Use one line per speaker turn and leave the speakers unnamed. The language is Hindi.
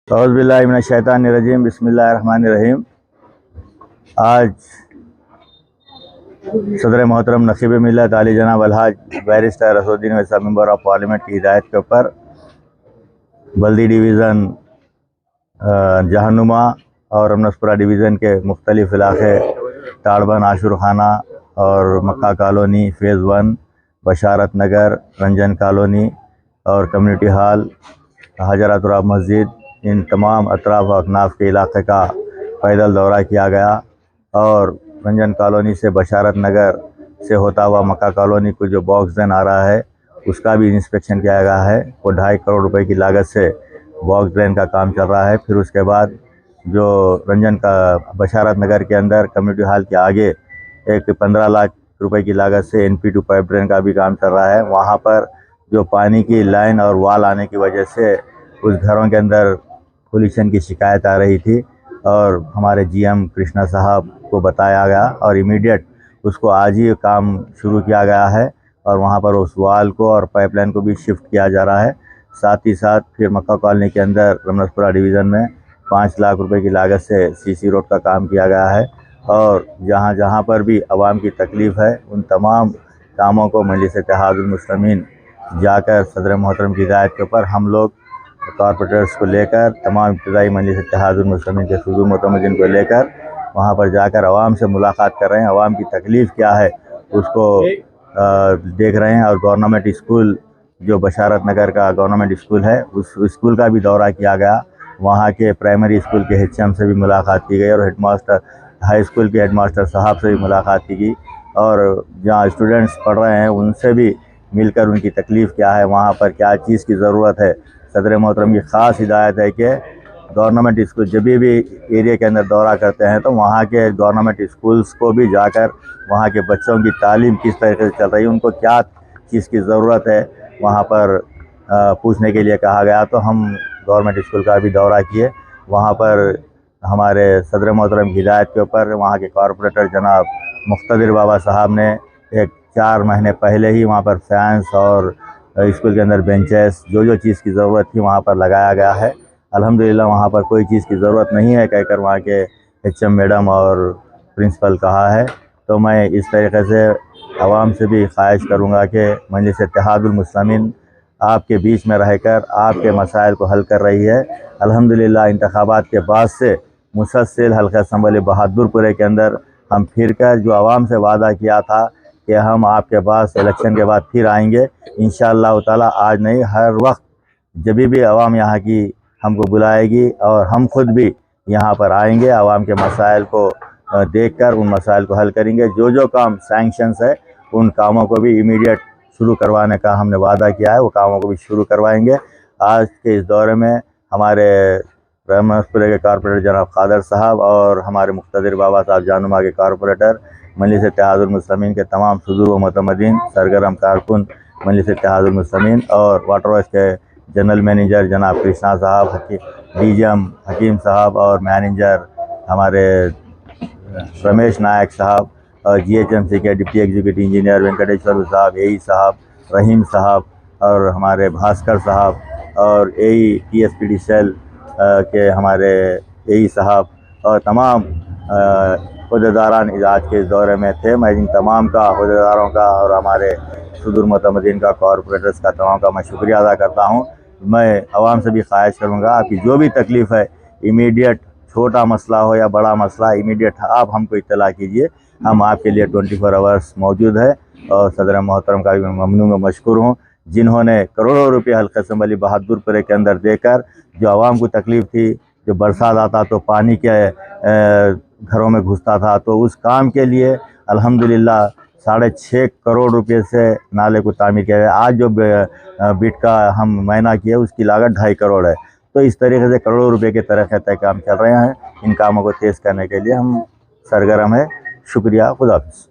औज़ुबिल्लाहि मिनश्शैतानिर्रजीम बिस्मिल्लाहिर्रहमानिर्रहीम। आज सदर मोहतरम नक़ीब मिल्लत आली जनाब अलहाज बैरिस्टर असदुद्दीन वैसा मेंबर ऑफ पार्लियामेंट की हिदायत के ऊपर बल्दी डिवीज़न जहानुमा और रमनसपुरा डिवीज़न के मुख्तलिफ़ इलाक़े ताड़बन, आशुर खाना और मक्का कॉलोनी, फ़ेज़ 1, बशारत नगर, रंजन कॉलोनी और कम्युनिटी हॉल, हजरतुर्रब मस्जिद, इन तमाम अतराफ़ व अकनाफ़ के इलाक़े का पैदल दौरा किया गया और रंजन कॉलोनी से बशारत नगर से होता हुआ मक्का कॉलोनी को जो बॉक्स ड्रेन आ रहा है उसका भी इंस्पेक्शन किया गया है। वो 2.5 करोड़ रुपए की लागत से बॉक्स ड्रेन का काम चल रहा है। फिर उसके बाद जो रंजन का बशारत नगर के अंदर कम्युनिटी हॉल के आगे एक 15 लाख रुपए की लागत से NP2 पाइप ड्रेन का भी काम चल रहा है। वहाँ पर जो पानी की लाइन और वाल आने की वजह से उस घरों के अंदर पोल्यूशन की शिकायत आ रही थी और हमारे GM कृष्णा साहब को बताया गया और इमीडिएट उसको आज ही काम शुरू किया गया है और वहाँ पर उस वाल को और पाइपलाइन को भी शिफ्ट किया जा रहा है। साथ ही साथ फिर मक्का कॉलोनी के अंदर रमनसपुरा डिवीज़न में 5 लाख रुपए की लागत से CC रोड का काम किया गया है और जहाँ जहाँ पर भी आवाम की तकलीफ़ है उन तमाम कामों को मजलिस इत्तेहादुल मुस्लिमीन जाकर सदर मोहतरम की हिदायत के ऊपर हम लोग कॉरपोरेटर्स को लेकर तमाम इब्तिदाई मजलिस इत्तेहादुल मुस्लिमीन के सदर मुतमदीन को लेकर वहाँ पर जाकर आवाम से मुलाकात कर रहे हैं। आवाम की तकलीफ़ क्या है उसको देख रहे हैं और गवर्नमेंट स्कूल जो बशारत नगर का गवर्नमेंट स्कूल है उस स्कूल का भी दौरा किया गया। वहाँ के प्राइमरी स्कूल के HM से भी मुलाकात की गई और हेडमास्टर हाई स्कूल के हेडमास्टर साहब से भी मुलाकात की गई और जहाँ स्टूडेंट्स पढ़ रहे हैं उनसे भी मिलकर उनकी तकलीफ़ क्या है, वहाँ पर क्या चीज़ की ज़रूरत है। सदर मोहतरम की ख़ास हिदायत है कि गवर्नमेंट स्कूल जब भी एरिया के अंदर दौरा करते हैं तो वहाँ के गवर्नमेंट स्कूल्स को भी जाकर वहाँ के बच्चों की तालीम किस तरीके से चल रही है, उनको क्या चीज़ की ज़रूरत है, वहाँ पर पूछने के लिए कहा गया। तो हम गवर्नमेंट स्कूल का भी दौरा किए। वहाँ पर हमारे सदर मोहतरम की हिदायत के ऊपर वहाँ के कॉरपोरेटर जनाब मुख्तदिर बाबा साहब ने एक 4 महीने पहले ही वहाँ पर फैंस और स्कूल के अंदर बेंचेस जो चीज़ की ज़रूरत थी वहाँ पर लगाया गया है। अल्हम्दुलिल्लाह वहाँ पर कोई चीज़ की ज़रूरत नहीं है कहकर वहाँ के HM मैडम और प्रिंसिपल कहा है। तो मैं इस तरीके से आवाम से भी ख्वाहिश करूँगा कि मजलिस इत्तेहादुल मुस्लिमीन आपके बीच में रहकर आपके मसाइल को हल कर रही है। अल्हम्दुलिल्लाह इंतखाबात के बाद से मुसलसल हल्का असम्बली बहादुरपुरे के अंदर हम फिर कर जो आवाम से वादा किया था कि हम आपके पास इलेक्शन के बाद फिर आएंगे इंशाअल्लाह ताला, आज नहीं हर वक्त जब भी आवाम यहाँ की हमको बुलाएगी और हम खुद भी यहाँ पर आएंगे, आवाम के मसाइल को देखकर उन मसाइल को हल करेंगे। जो काम सैंक्शंस है उन कामों को भी इमीडिएट शुरू करवाने का हमने वादा किया है, वो कामों को भी शुरू करवाएंगे। आज के इस दौरे में हमारे रमनसपुरे के कॉरपोरेटर जनाब कादर साहब और हमारे मुख्तदिर बाबा साहब जहानुमा के कॉरपोरेटर, मजलिस इत्तेहादुल मुस्लिमीन के तमाम सदूर व मुतमदीन, सरगर्म कारकुन मजलिस इत्तेहादुल मुस्लिमीन और वाटर वर्क्स के जनरल मैनेजर जनाब कृष्णा साहब, DGM हकीम साहब और मैनेजर हमारे रमेश नायक साहब और GHMC के डिप्टी एग्जीक्यूटिव इंजीनियर वेंकटेश्वर साहब, AE साहब, रहीम साहब और हमारे भास्कर साहब और AE TSPD सेल के हमारे AE साहब और तमाम अहदेदारान आज के इस दौरे में थे। मैं इन तमाम का अहदेदारों का और हमारे सदूर मुतमदीन का, कॉरपोरेटर्स का, तमाम का मैं शुक्रिया अदा करता हूँ। मैं आवाम से भी ख्वाहिश करूँगा आपकी जो भी तकलीफ़ है इमीडिएट, छोटा मसला हो या बड़ा मसला, इमीडिएट आप हमको इत्तला कीजिए, हम आपके लिए 24 आवर्स मौजूद है। और सदर मोहतरम का भी मैं ममनून व मशकूर हूँ जिन्होंने करोड़ों रुपये हल्का असम्बली बहादुरपुरे के अंदर देकर जो आवाम को तकलीफ़ थी, जो बरसात आता तो पानी के घरों में घुसता था, तो उस काम के लिए अल्हम्दुलिल्लाह 6.5 करोड़ रुपये से नाले को तामीर किया गया। आज जो बिट का हम महीना किए उसकी लागत 2.5 करोड़ है। तो इस तरीके से करोड़ों रुपए के तरह तय काम चल रहे हैं। इन कामों को तेज़ करने के लिए हम सरगर्म है। शुक्रिया, खुदा हाफ़िज़।